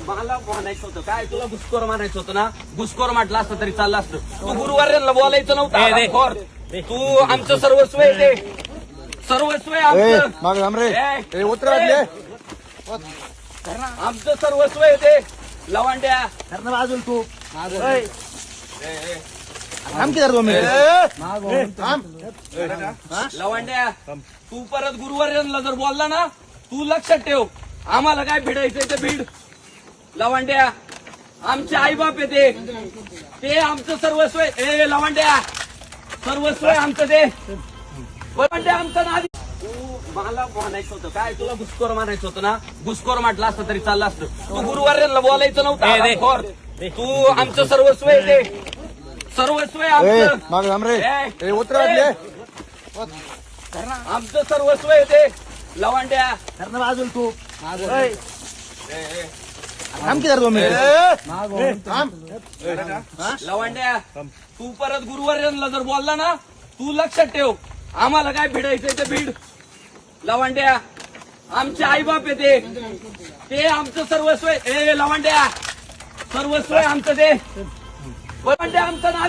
मला म्हणायचं होतं काय, तुला घुसखोर म्हणायचं होतं ना, घुसखोर म्हटलं असतं तरी चाललं असतं. तू गुरुवार्यांना बोलायचं नव्हतं. तू आमचं सर्वस्व आहे, ते सर्वस्व आहे आमचं. आमचं सर्वस्व आहे ते. लवांड्या बाजूल तू लवांड्या, तू परत गुरुवार्यांना जर बोलला ना, तू लक्षात ठेव, आम्हाला काय भिडायचंय ते भीड. लवांड्या आमचे आईबाप आहे ते आमचं सर्वस्व आहे. ए लवांड्या, सर्वस्व आहे आमचं ते. लवांड्या आमचं नादी. तू मला म्हणायचं होतं काय, तुला घुसखोर म्हणायचं होतं ना, घुसखोर म्हटलं असतं तरी चाललं असतं. तू गुरुवार्यांना बोलायचं नव्हतं. तू आमचं सर्वस्व आहे ते सर्वस्व आहे आमचं. आमचं सर्वस्व आहे ते. लवांड्या बाजूल तू लवांड्या, तू परत गुरुवार्यांना जर बोलला ना, तू लक्षात ठेव, आम्हाला काय भिडायचंय ते भीड. लवांड्या आमचे आईबाप आहे ते आमचं सर्वस्व आहे. ए लवांड्या, सर्वस्व आहे आमचं ते. लवांड्या आमचं नादी.